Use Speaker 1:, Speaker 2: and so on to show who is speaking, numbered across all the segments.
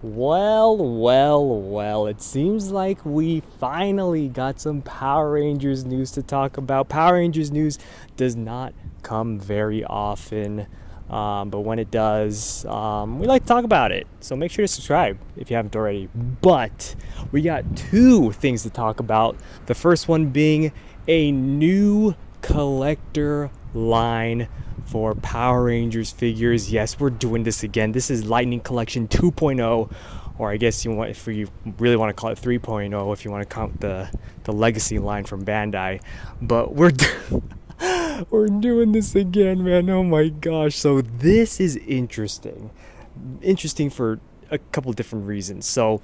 Speaker 1: Well, it seems like we finally got some Power Rangers news to talk about. Power Rangers news does not come very often, but when it does, we like to talk about it. So make sure to subscribe if you haven't already. But we got two things to talk about. The first one being a new collector line for Power Rangers figures. Yes, we're doing this again. This is Lightning Collection 2.0, or I guess if you really want to call it 3.0 if you want to count the legacy line from Bandai. But we're doing this again, man. Oh my gosh. So this is interesting for a couple different reasons. So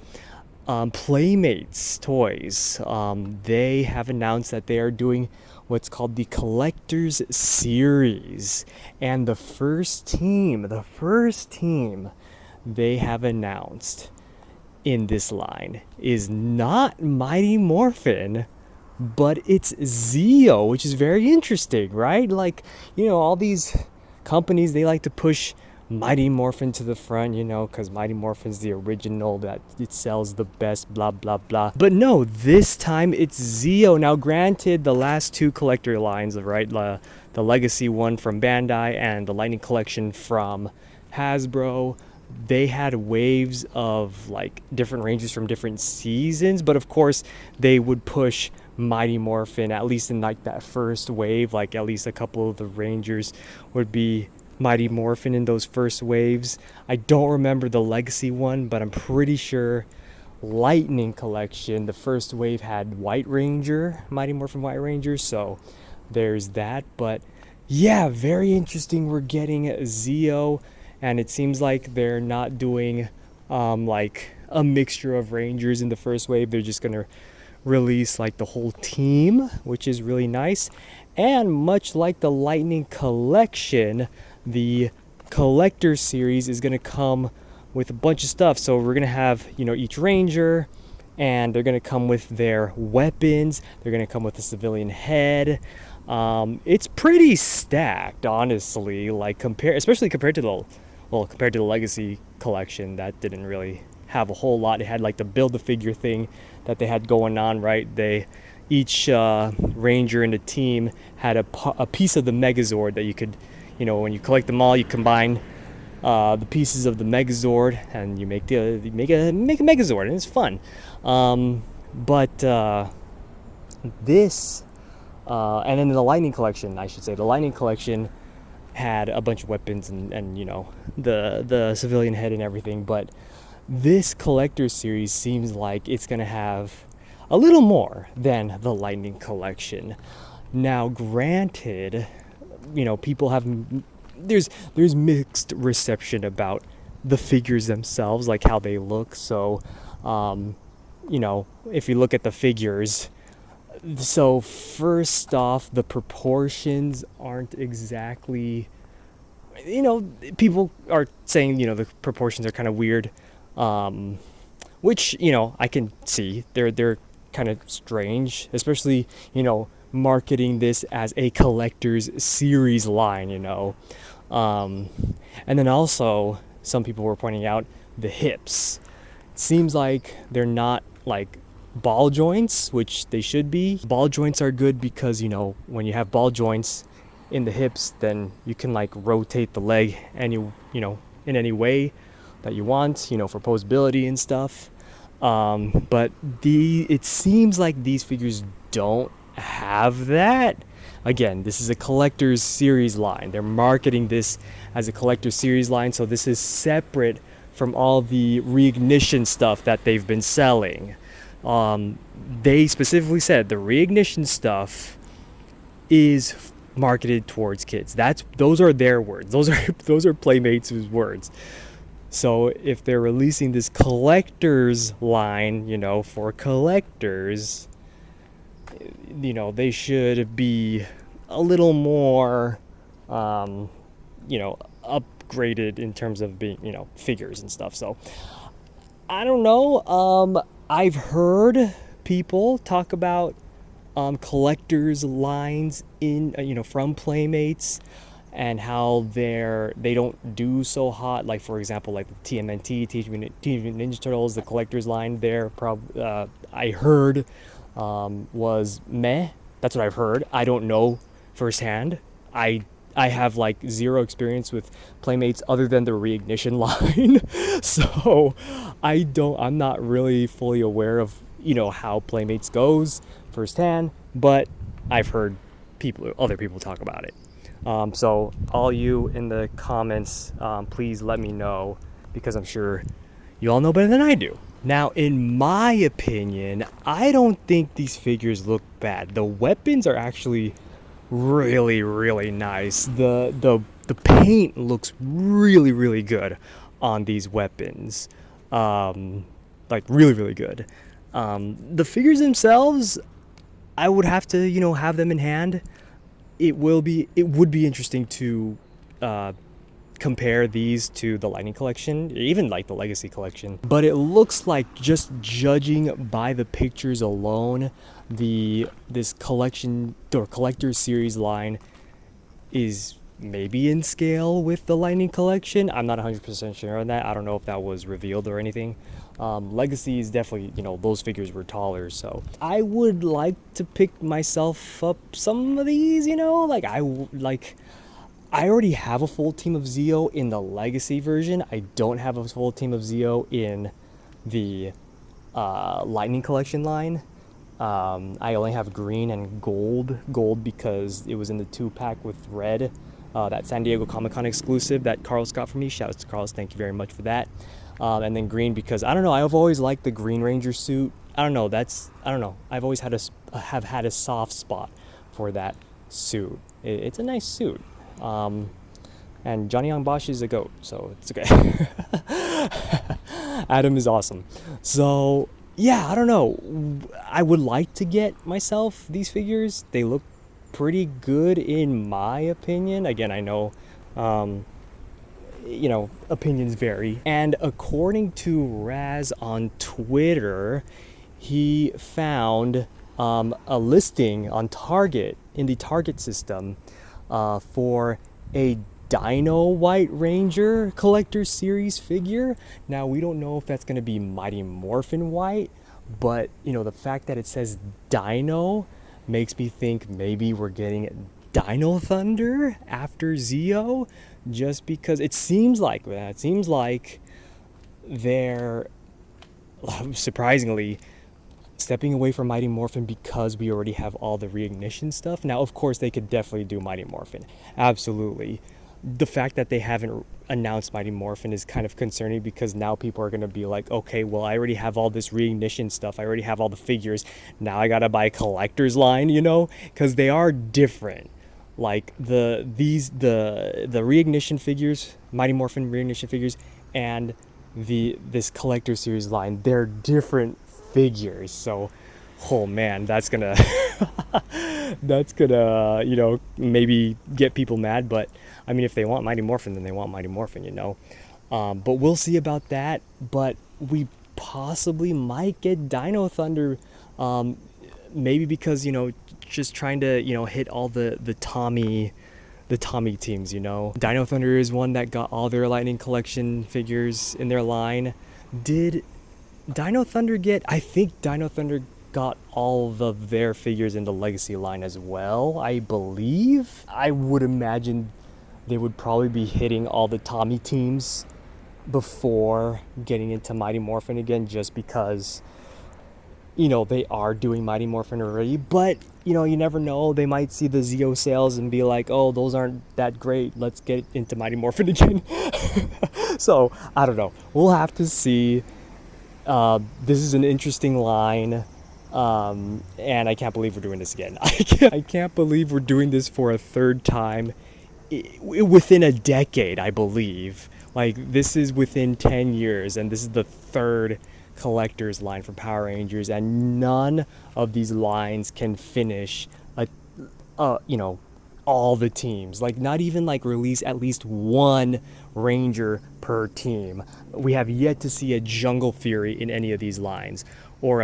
Speaker 1: Playmates Toys, they have announced that they are doing what's called the Collector's Series. And the first team they have announced in this line is not Mighty Morphin, but it's Zeo, which is very interesting, right? Like, all these companies, they like to push Mighty Morphin to the front, because Mighty Morphin's the original, that it sells the best, blah, blah, blah. But no, this time it's Zeo. Now, granted, the last two collector lines, right, the Legacy one from Bandai and the Lightning Collection from Hasbro, they had waves of, like, different Rangers from different seasons. But, of course, they would push Mighty Morphin, at least in, like, that first wave. Like, at least a couple of the Rangers would be Mighty Morphin in those first waves. I don't remember the Legacy one, but I'm pretty sure Lightning Collection, the first wave had White Ranger, Mighty Morphin White Ranger, so there's that. But yeah, very interesting. We're getting Zeo, and it seems like they're not doing like a mixture of Rangers in the first wave. They're just gonna release like the whole team, which is really nice. And much like the Lightning Collection, the Collector Series is going to come with a bunch of stuff. So we're going to have, each Ranger, and they're going to come with their weapons. They're going to come with a civilian head. It's pretty stacked, honestly, like especially compared to the Legacy Collection. That didn't really have a whole lot. It had like the build the figure thing that they had going on, right? Each Ranger in the team had a piece of the Megazord that you could, when you collect them all, you combine the pieces of the Megazord and you make a Megazord, and it's fun. But this, and then the Lightning Collection, the Lightning Collection had a bunch of weapons and the civilian head and everything. But this Collector Series seems like it's gonna have a little more than the Lightning Collection. Now, granted, people have, there's mixed reception about the figures themselves, like how they look. So, if you look at the figures, so first off, the proportions aren't exactly, people are saying, the proportions are kind of weird, which, I can see. They're kind of strange, especially, marketing this as a collector's series line, and then also some people were pointing out the hips. It seems like they're not like ball joints, which they should be. Ball joints are good because, when you have ball joints in the hips, then you can like rotate the leg in any way that you want, for posability and stuff. But it seems like these figures don't have that. Again, this is a collector's series line. They're marketing this as a collector's series line, so this is separate from all the reignition stuff that they've been selling. They specifically said the reignition stuff is marketed towards kids. Those are their words. Those are Playmates' words. So if they're releasing this collector's line, for collectors, they should be a little more, upgraded in terms of being, figures and stuff. So I don't know. I've heard people talk about collectors lines in, from Playmates, and how they don't do so hot. Like for example, like the TMNT, Teenage Mutant Ninja Turtles, the collector's line there, I heard was meh. That's what I've heard. I don't know firsthand. I I have like zero experience with Playmates other than the Reignition line, so I'm not really fully aware of how Playmates goes firsthand, but I've heard other people talk about it. So all you in the comments, please let me know, because I'm sure you all know better than I do. Now, in my opinion, I don't think these figures look bad. The weapons are actually really, really nice. The paint looks really, really good on these weapons. Like really, really good. The figures themselves, I would have to, have them in hand. It would be interesting to compare these to the Lightning Collection, even like the Legacy Collection. But it looks like, just judging by the pictures alone, this collection or collector series line is maybe in scale with the Lightning Collection. I'm not 100% sure on that. I don't know if that was revealed or anything. Legacy is definitely, those figures were taller, so I would like to pick myself up some of these, I already have a full team of Zeo in the Legacy version. I don't have a full team of Zeo in the Lightning Collection line. I only have green and gold because it was in the 2-pack with red, that San Diego Comic-Con exclusive that Carlos got for me. Shout out to Carlos, thank you very much for that. And then green because, I don't know, I've always liked the Green Ranger suit. I don't know, I've always had a soft spot for that suit. It's a nice suit. And Johnny Young Bosch is a goat, so it's okay. Adam is awesome. So yeah, I don't know. I would like to get myself these figures. They look pretty good in my opinion. Again, I know, opinions vary. And according to Raz on Twitter, he found a listing on Target, in the Target system, for a Dino White Ranger Collector Series figure. Now, we don't know if that's going to be Mighty Morphin White, but the fact that it says Dino makes me think maybe we're getting Dino Thunder after Zeo, just because it seems like they're surprisingly stepping away from Mighty Morphin because we already have all the Reignition stuff. Now, of course, they could definitely do Mighty Morphin. Absolutely. The fact that they haven't announced Mighty Morphin is kind of concerning, because now people are going to be like, okay, well, I already have all this Reignition stuff. I already have all the figures. Now I got to buy a collector's line, because they are different. Like the Reignition figures, Mighty Morphin Reignition figures, and this collector series line, they're different figures. So, oh man, that's gonna maybe get people mad. But I mean, if they want Mighty Morphin, then they want Mighty Morphin, but we'll see about that. But we possibly might get Dino Thunder, maybe because just trying to hit all the Tommy teams. Dino Thunder is one that got all their Lightning Collection figures in their line. Did Dino Thunder I think Dino Thunder got all of their figures in the Legacy line as well, I believe. I would imagine they would probably be hitting all the Tommy teams before getting into Mighty Morphin again, just because they are doing Mighty Morphin already. But you never know, they might see the Zeo sales and be like, oh, those aren't that great, let's get into Mighty Morphin again. So I don't know, we'll have to see. This is an interesting line, and I can't believe we're doing this again. I can't believe we're doing this for a third time within a decade, I believe. Like, this is within 10 years, and this is the third collector's line for Power Rangers, and none of these lines can finish all the teams. Like, not even release at least one Ranger per team. We have yet to see a Jungle Fury in any of these lines, or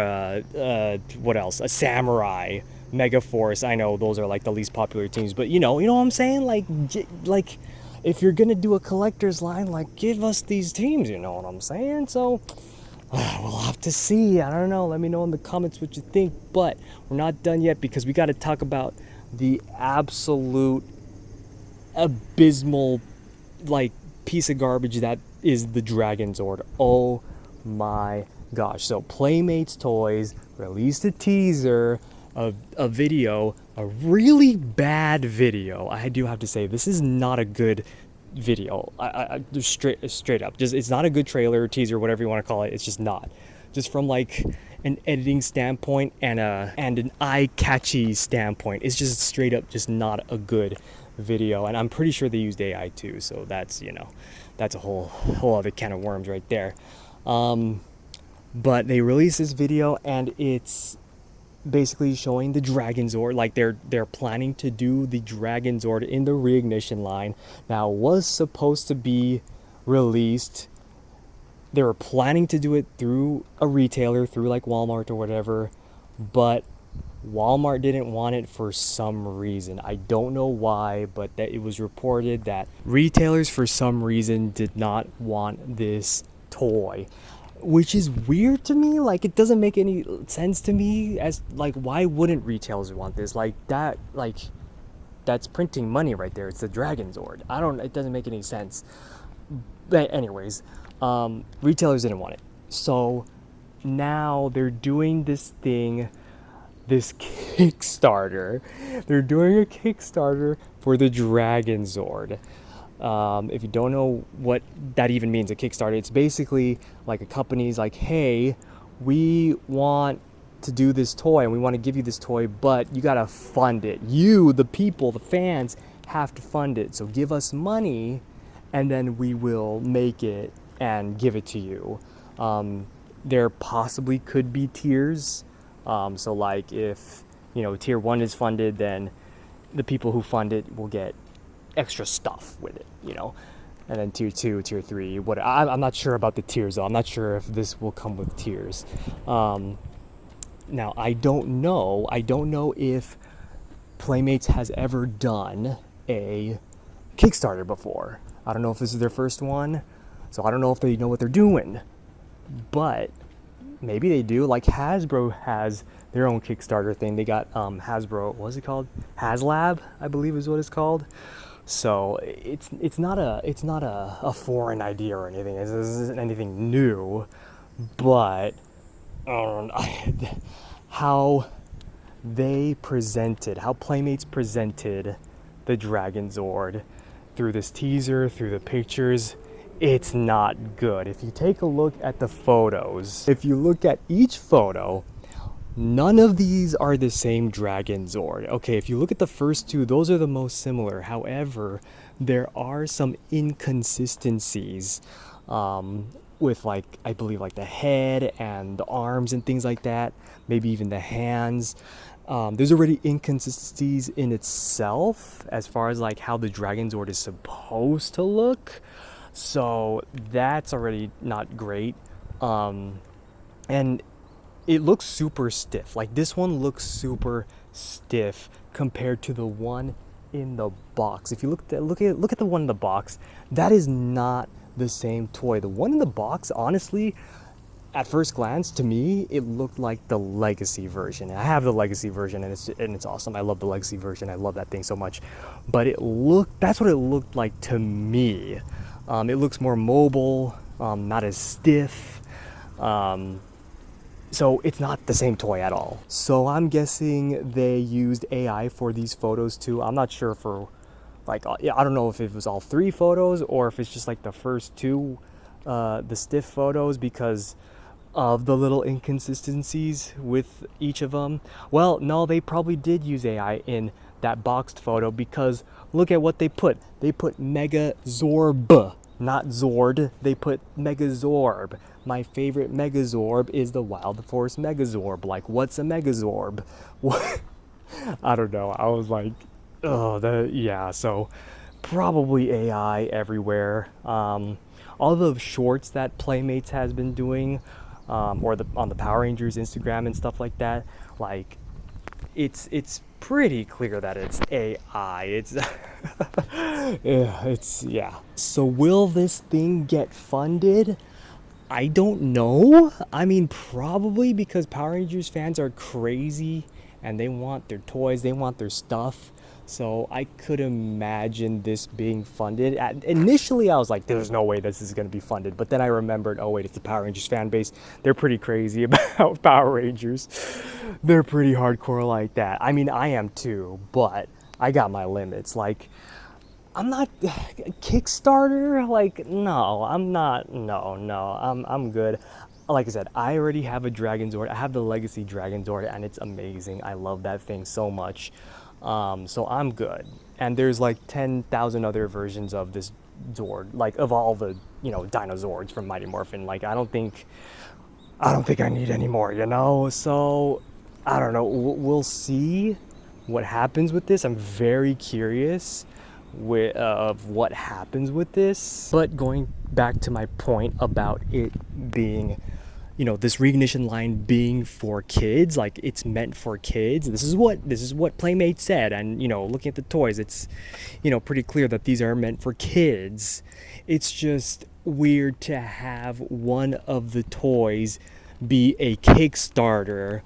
Speaker 1: what else? A Samurai, Mega Force. I know those are like the least popular teams, but you know what I'm saying? Like if you're gonna do a collector's line, like give us these teams, you know what I'm saying? So we'll have to see. I don't know. Let me know in the comments what you think. But we're not done yet because we got to talk about the absolute abysmal, like, piece of garbage that is the Dragonzord. Oh my gosh. So Playmates Toys released a teaser, a video, a really bad video. I do have to say, this is not a good video. I straight up, just it's not a good trailer, teaser, whatever you want to call it. It's just not. Just from like an editing standpoint and an eye-catchy standpoint, it's just straight up just not a good video. And I'm pretty sure they used AI too, so that's, you know, that's a whole other can of worms right there. But they released this video and it's basically showing the Dragonzord. Like they're planning to do the Dragonzord in the reignition line. Now it was supposed to be released, they were planning to do it through a retailer, through like Walmart or whatever, but Walmart didn't want it for some reason. I don't know why, but that it was reported that retailers for some reason did not want this toy, which is weird to me. Like, it doesn't make any sense to me. As like, why wouldn't retailers want this? Like that, like that's printing money right there. It's the Dragonzord. It doesn't make any sense. But anyways, retailers didn't want it, so now they're doing this thing, this Kickstarter. They're doing a Kickstarter for the Dragonzord. If you don't know what that even means, a Kickstarter, it's basically like a company's like, hey, we want to do this toy and we want to give you this toy, but you gotta fund it. You, the people, the fans, have to fund it. So give us money and then we will make it and give it to you. There possibly could be tiers. So like if, you know, tier 1 is funded, then the people who fund it will get extra stuff with it, you know. And then tier 2, tier 3, I'm not sure about the tiers though. I'm not sure if this will come with tiers. Now I don't know if Playmates has ever done a Kickstarter before. I don't know if this is their first one, so I don't know if they know what they're doing, but maybe they do. Like Hasbro has their own Kickstarter thing. They got Hasbro, what's it called? HasLab, I believe is what it's called. So it's not a foreign idea or anything. This isn't anything new, but how Playmates presented the Dragonzord through this teaser, through the pictures, it's not good. If you take a look at the photos, if you look at each photo, none of these are the same Dragonzord. Okay, if you look at the first two, those are the most similar. However, there are some inconsistencies with, like, I believe like the head and the arms and things like that, maybe even the hands. There's already inconsistencies in itself as far as like how the Dragonzord is supposed to look. So that's already not great. And it looks super stiff. Like this one looks super stiff compared to the one in the box. If you look at the one in the box, that is not the same toy. The one in the box, honestly, at first glance, to me, it looked like the Legacy version. I have the Legacy version, and it's awesome. I love the Legacy version. I love that thing so much. But that's what it looked like to me. It looks more mobile, not as stiff. So it's not the same toy at all. So I'm guessing they used AI for these photos too. I'm not sure for, like, I don't know if it was all 3 photos or if it's just like the first 2, the stiff photos, because of the little inconsistencies with each of them. Well, no, they probably did use AI in that boxed photo, because look at what they put. They put Megazorb, not Zord. They put Megazorb. My favorite Megazorb is the Wild Force Megazorb. Like, what's a Megazorb? What? I don't know. I was like, oh, yeah. So probably AI everywhere. All the shorts that Playmates has been doing, or on the Power Rangers Instagram and stuff like that, like it's pretty clear that it's AI. It's yeah. So will this thing get funded? I don't know. I mean, probably, because Power Rangers fans are crazy and they want their toys, they want their stuff. So I could imagine this being funded. Initially, I was like, there's no way this is going to be funded. But then I remembered, oh, wait, it's the Power Rangers fan base. They're pretty crazy about Power Rangers. They're pretty hardcore like that. I mean, I am too, but I got my limits. Like, I'm not Kickstarter. Like, no, I'm not. No, I'm good. Like I said, I already have a Dragonzord. I have the Legacy Dragonzord, and it's amazing. I love that thing so much. So I'm good. And there's like 10,000 other versions of this Zord, like of all the Dinozords from Mighty Morphin. Like, I don't think I need any more. So I don't know. We'll see what happens with this. I'm very curious of what happens with this. But going back to my point about it being, this reignition line being for kids, like it's meant for kids. This is what Playmates said, and looking at the toys, it's pretty clear that these are meant for kids. It's just weird to have one of the toys be a Kickstarter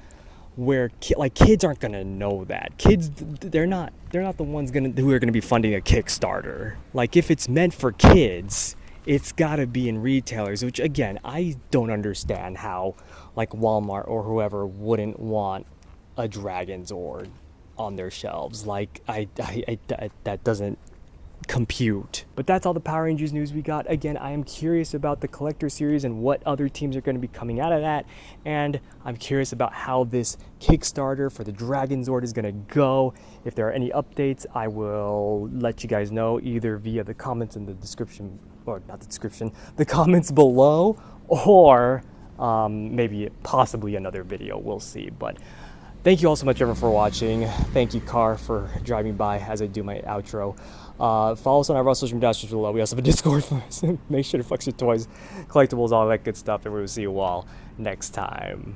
Speaker 1: where kids aren't gonna know that. Kids, they're not the ones who are gonna be funding a Kickstarter. Like, if it's meant for kids, it's gotta be in retailers, which again, I don't understand how like Walmart or whoever wouldn't want a Dragonzord on their shelves. Like, that doesn't compute. But that's all the Power Rangers news we got. Again, I am curious about the collector series and what other teams are going to be coming out of that, and I'm curious about how this Kickstarter for the Dragonzord is going to go. If there are any updates, I will let you guys know either via the comments in the description, or not the description, the comments below, or maybe possibly another video. We'll see. But thank you all so much, everyone, for watching. Thank you, Car, for driving by as I do my outro. Follow us on our social media below. We also have a Discord. Make sure to flex your toys, collectibles, all that good stuff, and we will see you all next time.